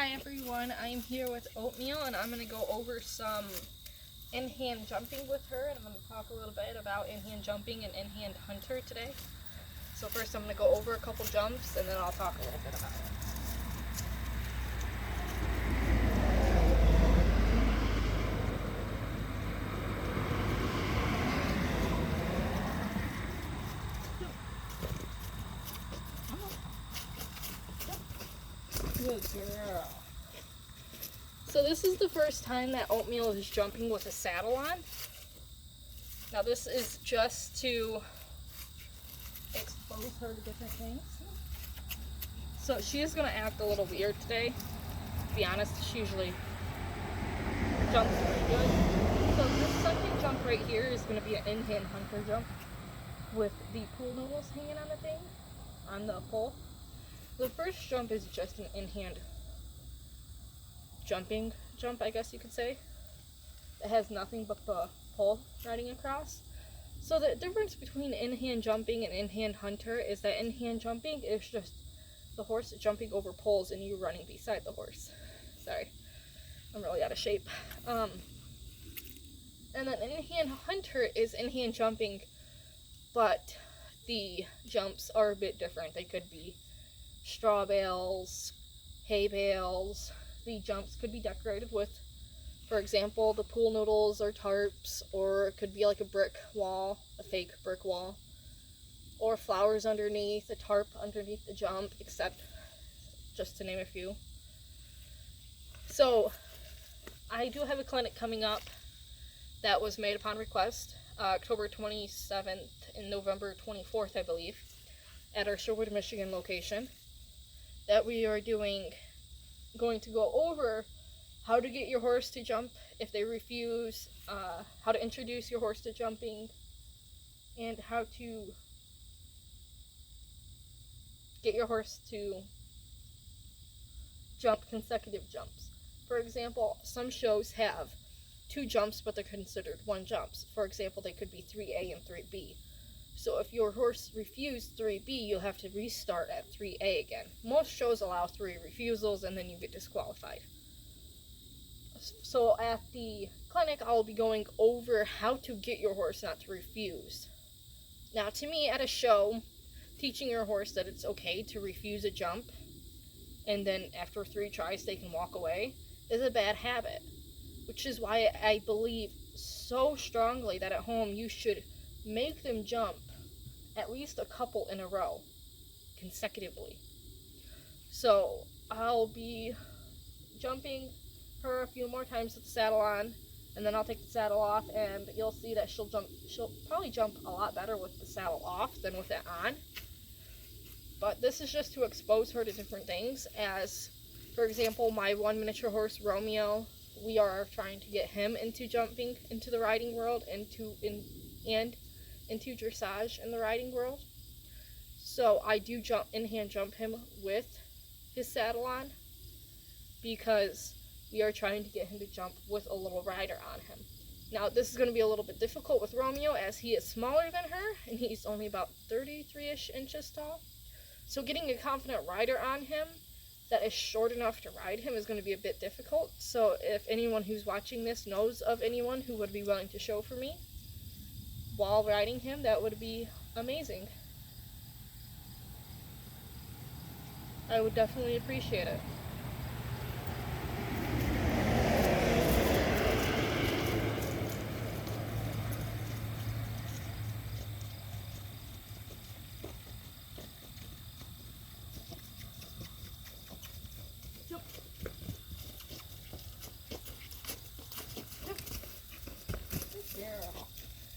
Hi everyone, I'm here with Oatmeal and I'm going to go over some in-hand jumping with her, and I'm going to talk a little bit about in-hand jumping and in-hand hunter today. So first I'm going to go over a couple jumps and then I'll talk a little bit about it. Good girl. So this is the first time that Oatmeal is jumping with a saddle on. Now this is just to expose her to different things. So she is going to act a little weird today. To be honest, she usually jumps pretty good. So this second jump right here is going to be an in-hand hunter jump with the pool noodles hanging on the thing, on the pole. The first jump is just an in-hand jumping jump, I guess you could say. It has nothing but the pole riding across. So the difference between in-hand jumping and in-hand hunter is that in-hand jumping is just the horse jumping over poles and you running beside the horse. Sorry, I'm really out of shape. And then in-hand hunter is in-hand jumping, but the jumps are a bit different. They could be straw bales, hay bales. The jumps could be decorated with, for example, the pool noodles or tarps, or it could be like a brick wall, a fake brick wall, or flowers underneath, a tarp underneath the jump, except just to name a few. So I do have a clinic coming up that was made upon request, October 27th and November 24th, I believe, at our Sherwood, Michigan location, that we are going to go over how to get your horse to jump if they refuse, how to introduce your horse to jumping, and how to get your horse to jump consecutive jumps. For example, some shows have 2 jumps, but they're considered 1 jumps. For example, they could be 3A and 3B. So if your horse refused 3B, you'll have to restart at 3A again. Most shows allow 3 refusals and then you get disqualified. So at the clinic, I'll be going over how to get your horse not to refuse. Now, to me, at a show, teaching your horse that it's okay to refuse a jump and then after 3 tries they can walk away is a bad habit, which is why I believe so strongly that at home you should make them jump at least a couple in a row consecutively. So I'll be jumping her a few more times with the saddle on, and then I'll take the saddle off, and you'll see that she'll probably jump a lot better with the saddle off than with it on. But this is just to expose her to different things, as for example, my 1 miniature horse Romeo, we are trying to get him into jumping into the riding world and into dressage in the riding world. So I do in-hand jump him with his saddle on because we are trying to get him to jump with a little rider on him. Now this is going to be a little bit difficult with Romeo as he is smaller than her and he's only about 33-ish inches tall. So getting a confident rider on him that is short enough to ride him is going to be a bit difficult. So if anyone who's watching this knows of anyone who would be willing to show for me while riding him, that would be amazing. I would definitely appreciate it.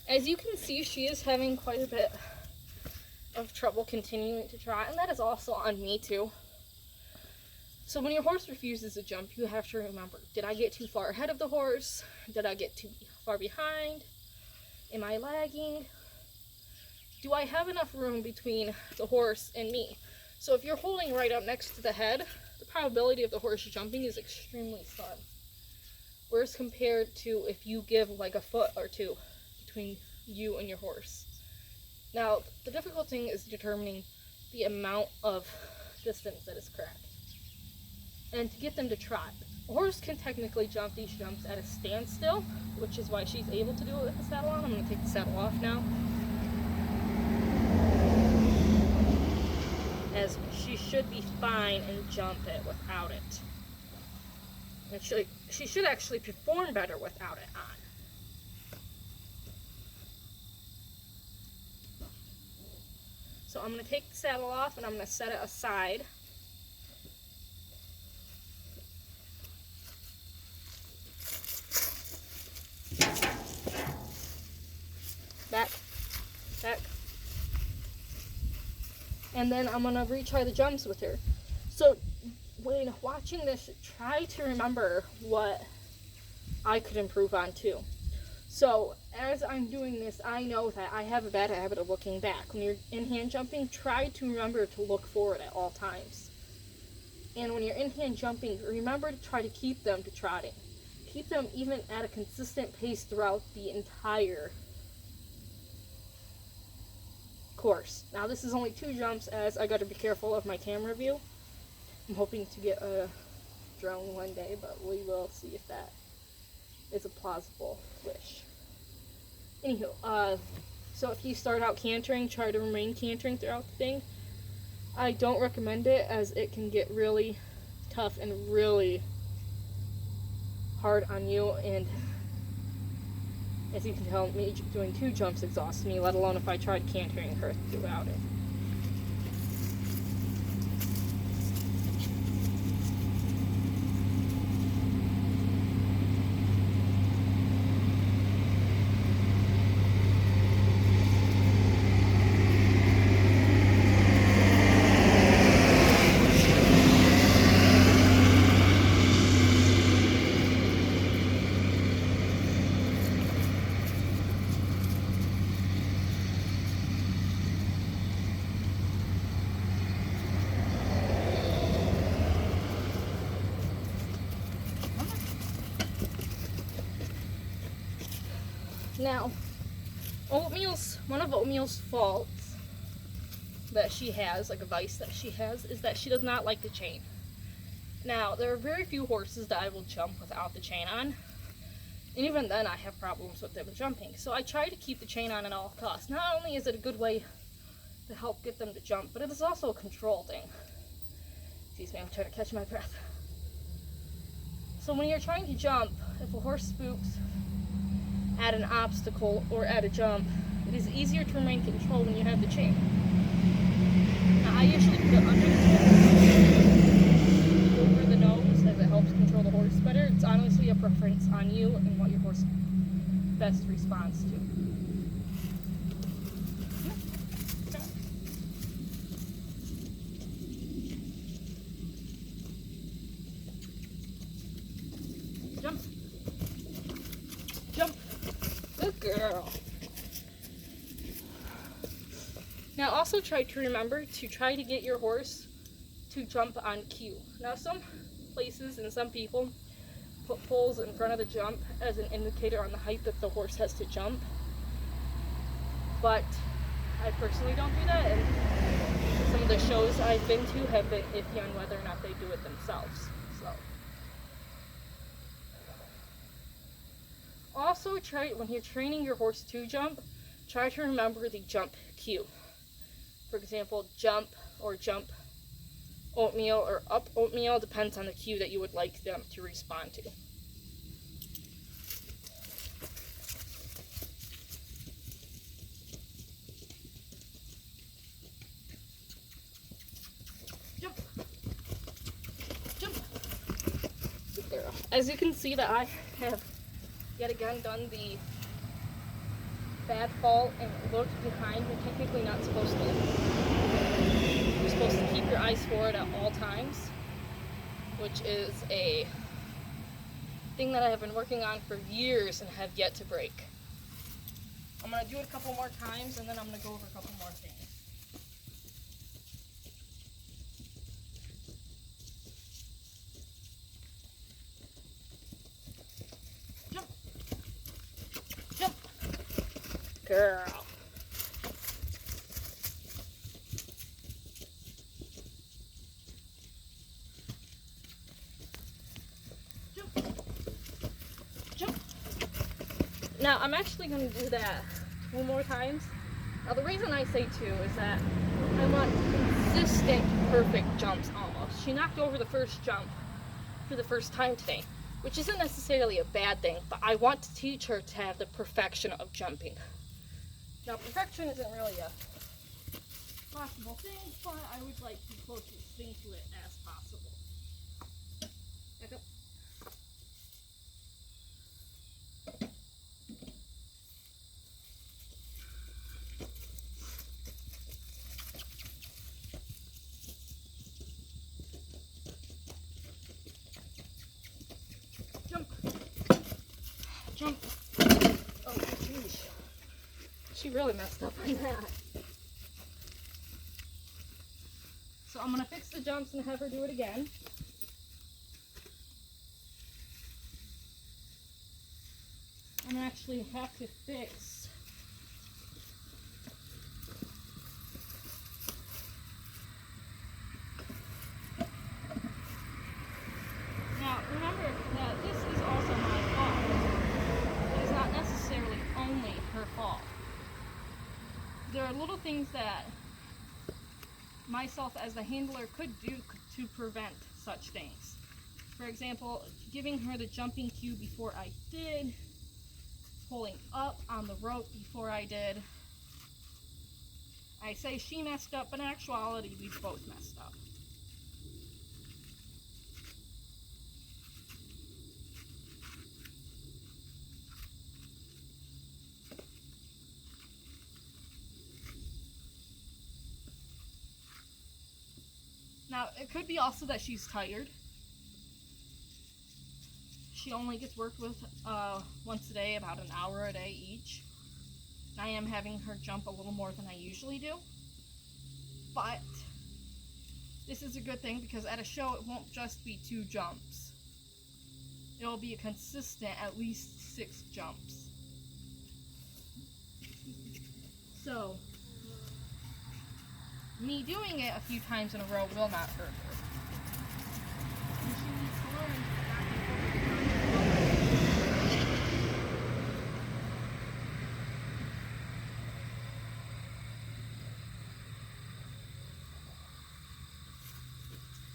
As you can see, she is having quite a bit of trouble continuing to trot, and that is also on me too. So when your horse refuses a jump, you have to remember, did I get too far ahead of the horse? Did I get too far behind? Am I lagging? Do I have enough room between the horse and me? So if you're holding right up next to the head, the probability of the horse jumping is extremely slim. Whereas compared to if you give like a foot or 2 between you and your horse. Now, the difficult thing is determining the amount of distance that is correct. and to get them to trot. A horse can technically jump these jumps at a standstill, which is why she's able to do it with the saddle on. I'm going to take the saddle off now, as she should be fine and jump it without it. And she should actually perform better without it on. So I'm going to take the saddle off and I'm going to set it aside. Back. And then I'm going to retry the jumps with her. So when watching this, try to remember what I could improve on too. So as I'm doing this, I know that I have a bad habit of looking back. When you're in hand jumping, try to remember to look forward at all times. And when you're in hand jumping, remember to try to keep them to trotting. Keep them even at a consistent pace throughout the entire course. Now this is only 2 jumps, as I got to be careful of my camera view. I'm hoping to get a drone one day, but we will see if that is a plausible wish. Anywho, so if you start out cantering, try to remain cantering throughout the thing. I don't recommend it, as it can get really tough and really hard on you, and as you can tell, me doing 2 jumps exhausts me, let alone if I tried cantering her throughout it. Now, one of Oatmeal's faults that she has, like a vice that she has, is that she does not like the chain. Now, there are very few horses that I will jump without the chain on, and even then I have problems with them jumping. So I try to keep the chain on at all costs. Not only is it a good way to help get them to jump, but it is also a control thing. Excuse me, I'm trying to catch my breath. So when you're trying to jump, if a horse spooks at an obstacle or at a jump, it is easier to remain control when you have the chain. Now I usually put it under the chin, over the nose, as it helps control the horse better. It's honestly a preference on you and what your horse best responds to. Jump. Jump. Good girl. Now also try to remember to try to get your horse to jump on cue. Now some places and some people put poles in front of the jump as an indicator on the height that the horse has to jump. But I personally don't do that, and some of the shows I've been to have been iffy on whether or not they do it themselves. So also try, when you're training your horse to jump, try to remember the jump cue. For example, jump or jump Oatmeal or up Oatmeal depends on the cue that you would like them to respond to. Jump. Jump. Good girl. As you can see that I have yet again done the bad fall and looked behind. You're technically not supposed to. You're supposed to keep your eyes forward at all times, which is a thing that I have been working on for years and have yet to break. I'm going to do it a couple more times and then I'm going to go over a couple more things. Jump. Jump. Girl. Now, I'm actually going to do that 2 more times. Now, the reason I say 2 is that I want consistent, perfect jumps almost. She knocked over the first jump for the first time today, which isn't necessarily a bad thing, but I want to teach her to have the perfection of jumping. Now, perfection isn't really a possible thing, but I would like the closest thing to it as possible. Back up. Jump. Jump. Oh, jeez. She really messed up on that. So I'm going to fix the jumps and have her do it again. I'm going to actually have to fix now remember that this is also my fault. It is not necessarily only her fault. There are little things that myself as the handler could do to prevent such things. For example, giving her the jumping cue before I did, pulling up on the rope before I did. I say she messed up, but in actuality, we both messed up. Now, it could be also that she's tired. She only gets worked with once a day, about an hour a day each. I am having her jump a little more than I usually do. But this is a good thing because at a show it won't just be 2 jumps. It will be a consistent at least 6 jumps. So, me doing it a few times in a row will not hurt her. And she needs to learn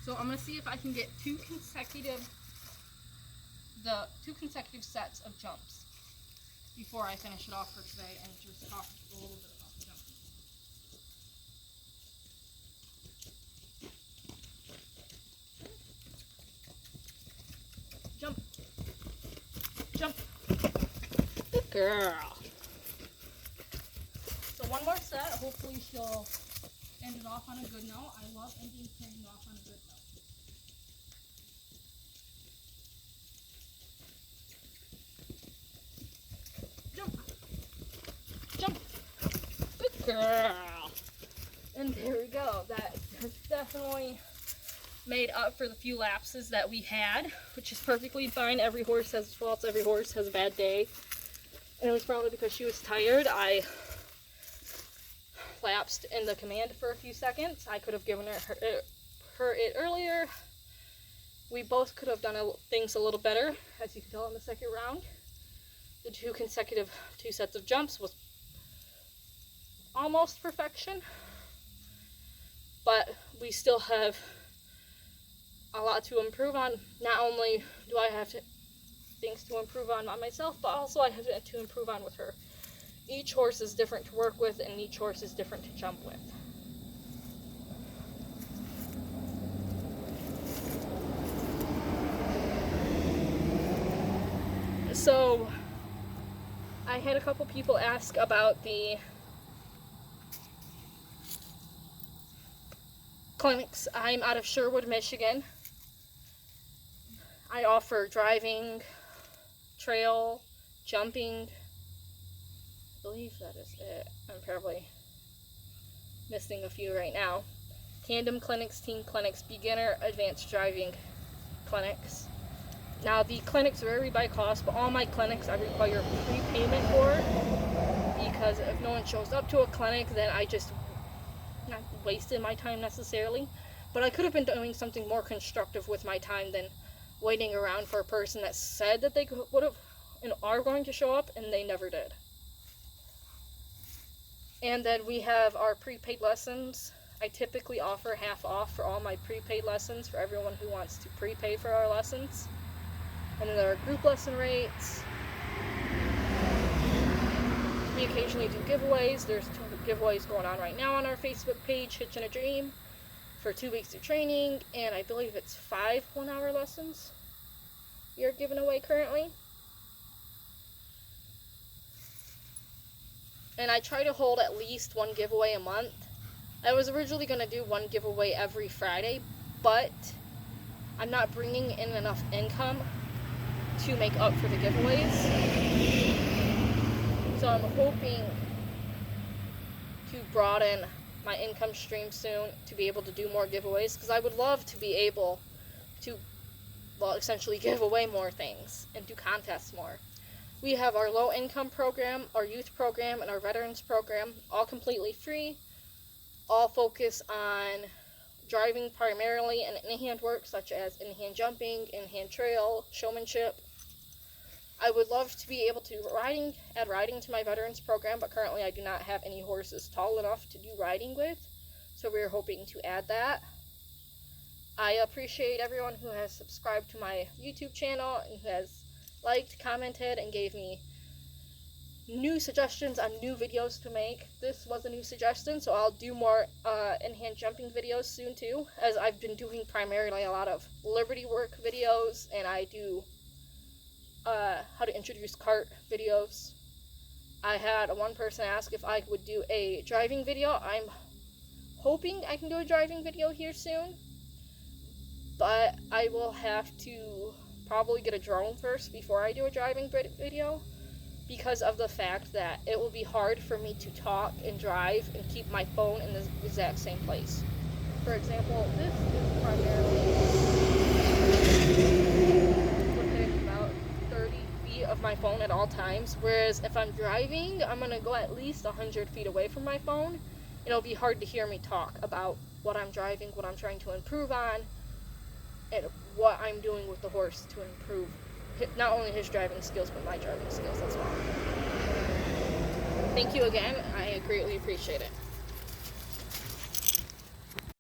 So I'm going to see if I can get 2 consecutive sets of jumps before I finish it off for today and just talk a little bit about the jumping. Jump. Good girl. So 1 more set. Hopefully she'll end it off on a good note. I love ending things off on a good note. Jump. Good girl. And there we go. That has definitely made up for the few lapses that we had, which is perfectly fine. Every horse has faults. Every horse has a bad day. And it was probably because she was tired. I lapsed in the command for a few seconds. I could have given her it earlier. We both could have done things a little better, as you can tell in the second round. The 2 consecutive 2 sets of jumps was almost perfection, but we still have a lot to improve on. Not only do I have things to improve on myself, but also I have to improve on with her. Each horse is different to work with, and each horse is different to jump with. So, I had a couple people ask about the clinics. I'm out of Sherwood, Michigan. I offer driving, trail, jumping. I believe that is it. I'm probably missing a few right now. Tandem clinics, team clinics, beginner, advanced driving clinics. Now the clinics vary by cost, but all my clinics I require prepayment for, because if no one shows up to a clinic, then I just not wasted my time necessarily. But I could have been doing something more constructive with my time than waiting around for a person that said that they would have and are going to show up, and they never did. And then we have our prepaid lessons. I typically offer half off for all my prepaid lessons for everyone who wants to prepay for our lessons. And then there are group lesson rates. We occasionally do giveaways. There's 2 giveaways going on right now on our Facebook page, Hitchin' a Dream, for 2 weeks of training, and I believe it's 5 one-hour lessons you're giving away currently. And I try to hold at least 1 giveaway a month. I was originally going to do 1 giveaway every Friday, but I'm not bringing in enough income to make up for the giveaways. So I'm hoping to broaden my income stream soon to be able to do more giveaways, because I would love to be able to, well, essentially give away more things and do contests more. We have our low income program, our youth program, and our veterans program, all completely free, all focus on driving primarily and in-hand work such as in-hand jumping, in-hand trail, showmanship. I would love to be able to add riding to my veterans program, but currently I do not have any horses tall enough to do riding with, so we're hoping to add that. I appreciate everyone who has subscribed to my YouTube channel and who has liked, commented, and gave me new suggestions on new videos to make. This was a new suggestion, so I'll do more in-hand jumping videos soon too, as I've been doing primarily a lot of Liberty work videos, and I do how to introduce cart videos. I had one person ask if I would do a driving video. I'm hoping I can do a driving video here soon, but I will have to probably get a drone first before I do a driving video, because of the fact that it will be hard for me to talk and drive and keep my phone in the exact same place. For example, this is primarily within about 30 feet of my phone at all times, whereas if I'm driving, I'm going to go at least 100 feet away from my phone. It'll be hard to hear me talk about what I'm driving, what I'm trying to improve on, and what I'm doing with the horse to improve not only his driving skills, but my driving skills as well. Thank you again. I greatly appreciate it.